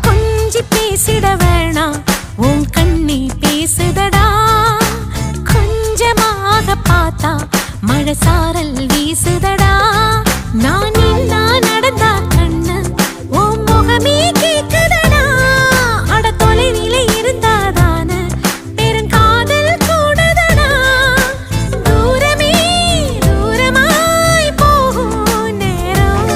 கொஞ்சி பேசிட வேணாம் உன் கண்ணி பேசுதடா கொஞ்சமாக பார்த்தா மழை சாரல் வீசுதடா நான் நின்னா நடந்தா கண்ணு உன் முகமே கேக்குதடா அட தொலைவிலே இருந்தாதான பெருங்காதல் கூடுதடா தூரமே தூரமாய் போகும் நேரம்